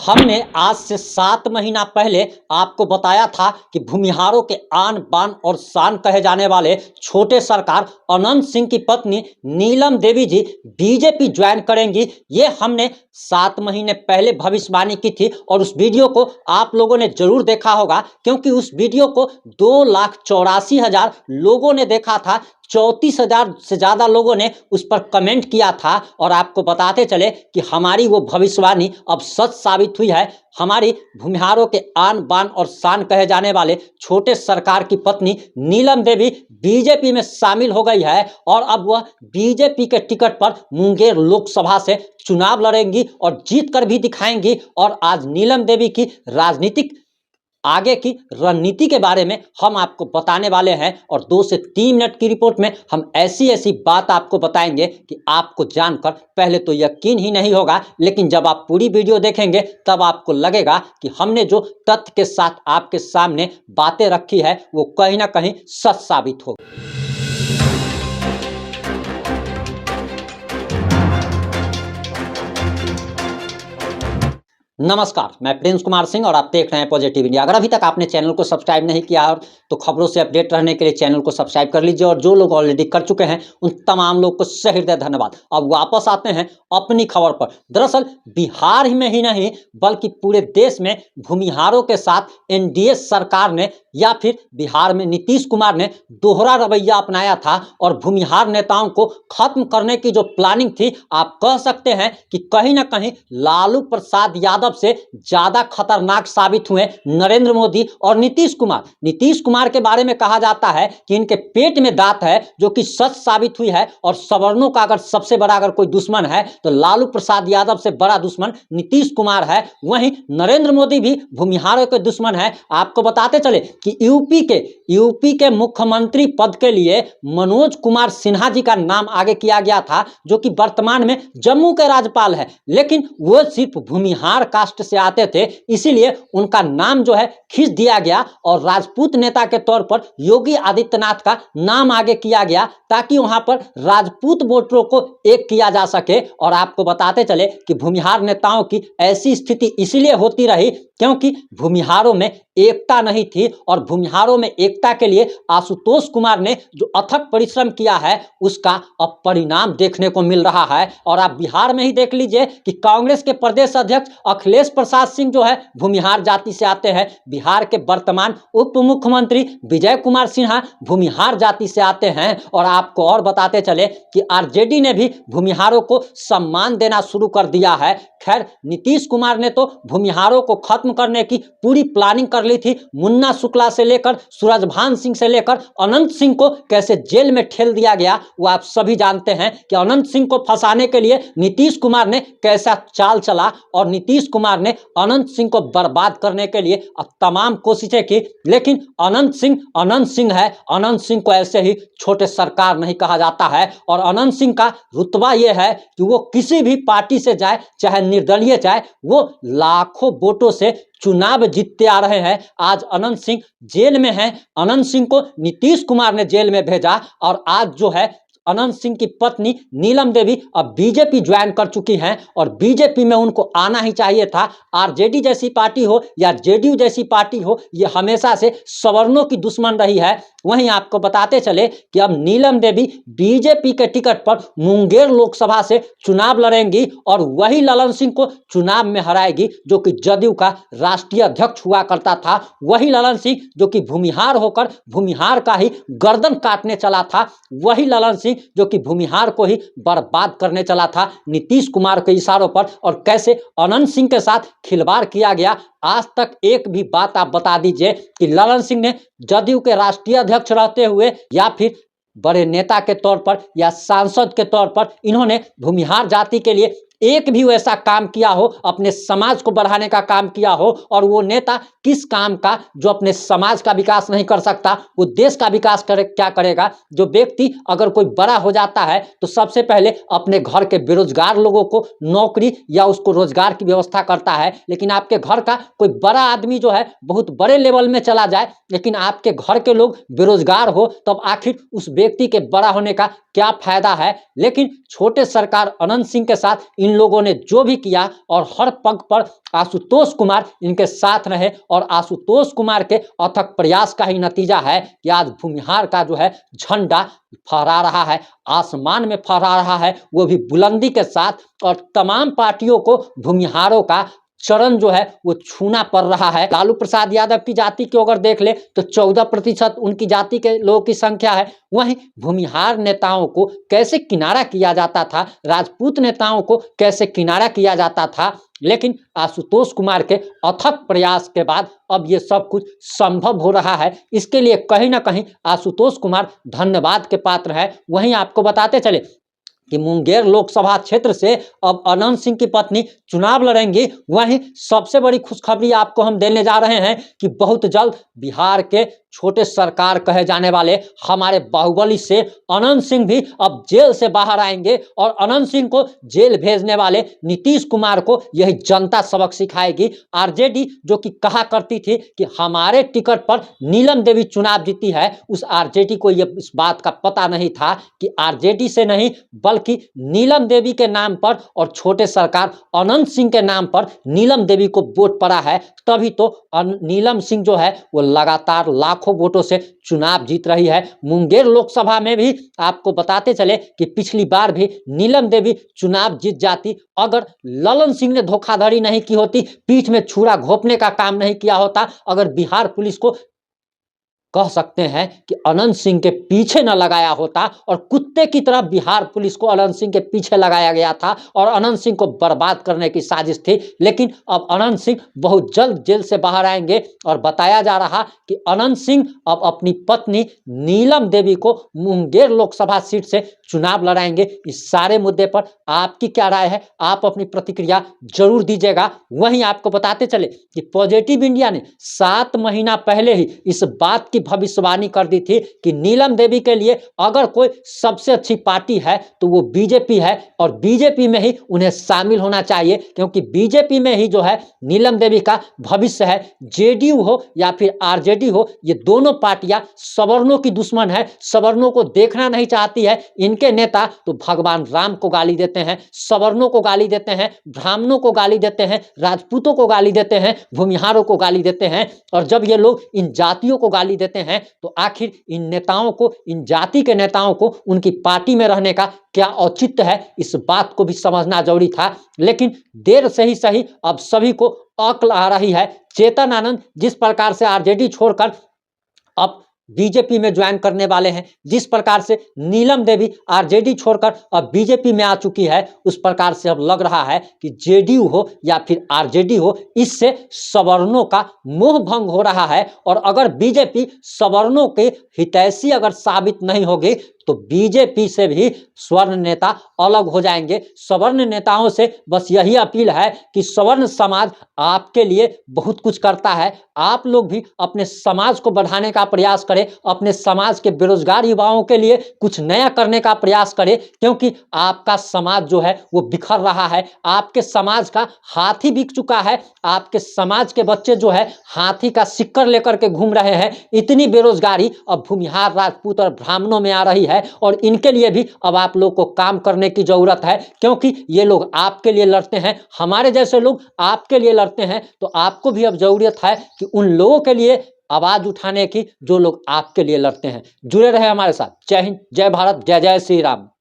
हमने आज से 7 महीना पहले आपको बताया था कि भूमिहारों के आन बान और शान कहे जाने वाले छोटे सरकार अनंत सिंह की पत्नी नीलम देवी जी बीजेपी ज्वाइन करेंगी। ये हमने 7 महीने पहले भविष्यवाणी की थी और उस वीडियो को आप लोगों ने जरूर देखा होगा, क्योंकि उस वीडियो को 2,84,000 लोगों ने देखा था। 34,000 से ज़्यादा लोगों ने उस पर कमेंट किया था और आपको बताते चले कि हमारी वो भविष्यवाणी अब सच साबित हुई है। हमारी भूमिहारों के आन बान और शान कहे जाने वाले छोटे सरकार की पत्नी नीलम देवी बीजेपी में शामिल हो गई है और अब वह बीजेपी के टिकट पर मुंगेर लोकसभा से चुनाव लड़ेंगी और जीत कर भी दिखाएंगी। और आज नीलम देवी की राजनीतिक आगे की रणनीति के बारे में हम आपको बताने वाले हैं और 2 से 3 मिनट की रिपोर्ट में हम ऐसी ऐसी बात आपको बताएंगे कि आपको जानकर पहले तो यकीन ही नहीं होगा, लेकिन जब आप पूरी वीडियो देखेंगे तब आपको लगेगा कि हमने जो तथ्य के साथ आपके सामने बातें रखी है वो कहीं ना कहीं सच साबित होगी। नमस्कार, मैं प्रिंस कुमार सिंह और आप देख रहे हैं पॉजिटिव इंडिया। अगर अभी तक आपने चैनल को सब्सक्राइब नहीं किया है तो खबरों से अपडेट रहने के लिए चैनल को सब्सक्राइब कर लीजिए और जो लोग ऑलरेडी कर चुके हैं उन तमाम लोग को सही हृदय धन्यवाद। अब वापस आते हैं अपनी खबर पर। दरअसल बिहार में ही नहीं बल्कि पूरे देश में भूमिहारों के साथ एनडीए सरकार ने या फिर बिहार में नीतीश कुमार ने दोहरा रवैया अपनाया था और भूमिहार नेताओं को खत्म करने की जो प्लानिंग थी, आप कह सकते हैं कि कहीं ना कहीं लालू प्रसाद यादव से ज्यादा खतरनाक साबित हुए नरेंद्र मोदी और नीतीश कुमार। नीतीश कुमार के बारे में कहा जाता है कि इनके पेट में दांत है, जो कि सच साबित हुई है। और सवर्णों का अगर सबसे बड़ा अगर कोई दुश्मन है तो लालू प्रसाद यादव से बड़ा दुश्मन नीतीश कुमार है। वहीं नरेंद्र मोदी भी भूमिहारों के दुश्मन है। आपको बताते चले कि यूपी के मुख्यमंत्री पद के लिए मनोज कुमार सिन्हा जी का नाम आगे किया गया था, जो कि वर्तमान में जम्मू के राज्यपाल है, लेकिन वो सिर्फ भूमिहार कास्ट से आते थे, इसीलिए उनका नाम जो है खींच दिया गया और राजपूत नेता के तौर पर योगी आदित्यनाथ का नाम आगे किया गया ताकि वहां पर राजपूत वोटरों को एक किया जा सके। और आपको बताते चले कि भूमिहार नेताओं की ऐसी स्थिति इसलिए होती रही क्योंकि भूमिहारों में एकता नहीं थी और भूमिहारों में एकता के लिए आशुतोष कुमार ने जो अथक परिश्रम किया है उसका अब परिणाम देखने को मिल रहा है। और आप बिहार में ही देख लीजिए कि कांग्रेस के प्रदेश अध्यक्ष अखिलेश प्रसाद सिंह जो है भूमिहार जाति से आते हैं। बिहार के वर्तमान उप मुख्यमंत्री विजय कुमार सिन्हा भूमिहार जाति से आते हैं। और आपको और बताते चले कि आरजेडी ने भी भूमिहारों को सम्मान देना शुरू कर दिया है। खैर, नीतीश कुमार ने तो भूमिहारों को खत्म करने की पूरी प्लानिंग कर ली थी। मुन्ना शुक्ला से लेकर सूरजभान सिंह से लेकर अनंत सिंह को कैसे जेल में ठेल दिया गया वो आप सभी जानते हैं कि अनंत सिंह को फंसाने के लिए नीतीश कुमार ने कैसा चाल चला और नीतीश कुमार ने अनंत सिंह को बर्बाद करने के लिए तमाम कोशिशें की। लेकिन अनंत सिंह है। अनंत सिंह को ऐसे ही छोटे सरकार नहीं कहा जाता है और अनंत सिंह का रुतबा यह है कि वो किसी भी पार्टी से जाए, चाहे निर्दलीय जाए, वो लाखों वोटों से चुनाव जीतते आ रहे हैं। आज अनंत सिंह जेल में हैं। अनंत सिंह को नीतीश कुमार ने जेल में भेजा और आज जो है अनंत सिंह की पत्नी नीलम देवी अब बीजेपी ज्वाइन कर चुकी हैं और बीजेपी में उनको आना ही चाहिए था। आरजेडी जैसी पार्टी हो या जेडीयू जैसी पार्टी हो, ये हमेशा से सवर्णों की दुश्मन रही है। वहीं आपको बताते चले कि अब नीलम देवी बीजेपी के टिकट पर मुंगेर लोकसभा से चुनाव लड़ेंगी और वही ललन सिंह को चुनाव में हराएगी जो कि जदयू का राष्ट्रीय अध्यक्ष हुआ करता था। वही ललन सिंह जो कि भूमिहार होकर भूमिहार का ही गर्दन काटने चला था। वही ललन सिंह जो कि भूमिहार को ही बर्बाद करने चला था नीतीश कुमार के इशारों पर। और कैसे अनंत सिंह के साथ खिलवाड़ किया गया, आज तक एक भी बात आप बता दीजिए कि ललन सिंह ने जदयू के राष्ट्रीय अध्यक्ष रहते हुए या फिर बड़े नेता के तौर पर या सांसद के तौर पर इन्होंने भूमिहार जाति के लिए एक भी वैसा काम किया हो, अपने समाज को बढ़ाने का काम किया हो। और वो नेता किस काम का, जो अपने समाज का विकास नहीं कर सकता वो देश का विकास क्या करेगा। जो व्यक्ति अगर कोई बड़ा हो जाता है तो सबसे पहले अपने घर के बेरोजगार लोगों को नौकरी या उसको रोजगार की व्यवस्था करता है। लेकिन आपके घर का कोई बड़ा आदमी जो है बहुत बड़े लेवल में चला जाए लेकिन आपके घर के लोग बेरोजगार हो, तब आखिर उस व्यक्ति के बड़ा होने का क्या फायदा है। लेकिन छोटे सरकार अनंत सिंह के साथ इन लोगों ने जो भी किया और हर पग पर आशुतोष कुमार इनके साथ रहे और आशुतोष कुमार के अथक प्रयास का ही नतीजा है कि आज भूमिहार का जो है झंडा फहरा रहा है, आसमान में फहरा रहा है, वो भी बुलंदी के साथ। और तमाम पार्टियों को भूमिहारों का चरण जो है वो छूना पड़ रहा है। लालू प्रसाद यादव की जाति को अगर देख ले तो 14% उनकी जाति के लोगों की संख्या है। वहीं भूमिहार नेताओं को कैसे किनारा किया जाता था, राजपूत नेताओं को कैसे किनारा किया जाता था, लेकिन आशुतोष कुमार के अथक प्रयास के बाद अब ये सब कुछ संभव हो रहा है। इसके लिए कहीं ना कहीं आशुतोष कुमार धन्यवाद के पात्र है। वहीं आपको बताते चले कि मुंगेर लोकसभा क्षेत्र से अब अनंत सिंह की पत्नी चुनाव लड़ेंगी। वहीं सबसे बड़ी खुशखबरी आपको हम देने जा रहे हैं कि बहुत जल्द बिहार के छोटे सरकार कहे जाने वाले हमारे बाहुबली से अनंत सिंह भी अब जेल से बाहर आएंगे और अनंत सिंह को जेल भेजने वाले नीतीश कुमार को यही जनता सबक सिखाएगी। आरजेडी जो कि कहा करती थी कि हमारे टिकट पर नीलम देवी चुनाव जीती है, उस आरजेडी को यह इस बात का पता नहीं था कि आरजेडी से नहीं बल्कि नीलम देवी के नाम पर और छोटे सरकार अनंत सिंह के नाम पर नीलम देवी को वोट पड़ा है। तभी तो नीलम सिंह जो है वो लगातार लाखों वोटों से चुनाव जीत रही है। मुंगेर लोकसभा में भी आपको बताते चले कि पिछली बार भी नीलम देवी चुनाव जीत जाती अगर ललन सिंह ने धोखाधड़ी नहीं की होती, पीठ में छुरा घोंपने का काम नहीं किया होता, अगर बिहार पुलिस को कह सकते हैं कि अनंत सिंह के पीछे न लगाया होता और कुत्ते की तरह बिहार पुलिस को अनंत सिंह के पीछे लगाया गया था और अनंत सिंह को बर्बाद करने की साजिश थी। लेकिन अब अनंत सिंह बहुत जल्द जेल से बाहर आएंगे और बताया जा रहा कि अनंत सिंह अब अपनी पत्नी नीलम देवी को मुंगेर लोकसभा सीट से चुनाव लड़ाएंगे। इस सारे मुद्दे पर आपकी क्या राय है, आप अपनी प्रतिक्रिया जरूर दीजिएगा। वहीं आपको बताते चले कि पॉजिटिव इंडिया ने 7 महीना पहले ही इस बात की भविष्यवाणी कर दी थी कि नीलम देवी के लिए अगर कोई सबसे अच्छी पार्टी है तो वो बीजेपी है और बीजेपी में ही उन्हें शामिल होना चाहिए, क्योंकि बीजेपी में ही जो है नीलम देवी का भविष्य है। जेडीयू हो या फिर आरजेडी हो, ये दोनों पार्टियां सवर्णों की दुश्मन है, सवर्णों को देखना नहीं चाहती है। इनके नेता तो भगवान राम को गाली देते हैं, सवर्णों को गाली देते हैं, ब्राह्मणों को गाली देते हैं, राजपूतों को गाली देते हैं, भूमिहारों को गाली देते हैं। और जब ये लोग इन जातियों को गाली देते हैं तो आखिर इन नेताओं को, इन जाति के नेताओं को उनकी पार्टी में रहने का क्या औचित्य है, इस बात को भी समझना जरूरी था। लेकिन देर से ही सही अब सभी को अक्ल आ रही है। चेतन आनंद जिस प्रकार से आरजेडी छोड़कर अब बीजेपी में ज्वाइन करने वाले हैं, जिस प्रकार से नीलम देवी आरजेडी छोड़कर अब बीजेपी में आ चुकी है, उस प्रकार से अब लग रहा है कि जेडीयू हो या फिर आरजेडी हो, इससे सवर्णों का मोह भंग हो रहा है। और अगर बीजेपी सवर्णों के हितैषी अगर साबित नहीं होगी तो बीजेपी से भी स्वर्ण नेता अलग हो जाएंगे। सवर्ण नेताओं से बस यही अपील है कि सवर्ण समाज आपके लिए बहुत कुछ करता है, आप लोग भी अपने समाज को बढ़ाने का प्रयास करें, अपने समाज के बेरोजगार युवाओं के लिए कुछ नया करने का प्रयास करें, क्योंकि आपका समाज जो है वो बिखर रहा है। आपके समाज का हाथी बिक चुका है, आपके समाज के बच्चे जो है हाथी का सिक्कर लेकर के घूम रहे हैं। इतनी बेरोजगारी अब भूमिहार, राजपूत और ब्राह्मणों में आ रही है और इनके लिए भी अब आप लोग को काम करने की जरूरत है, क्योंकि ये लोग आपके लिए लड़ते हैं, हमारे जैसे लोग आपके लिए लड़ते हैं। तो आपको भी अब जरूरत है कि उन लोगों के लिए आवाज उठाने की जो लोग आपके लिए लड़ते हैं। जुड़े रहे हमारे साथ। जय हिंद, जय भारत, जय जय श्री राम।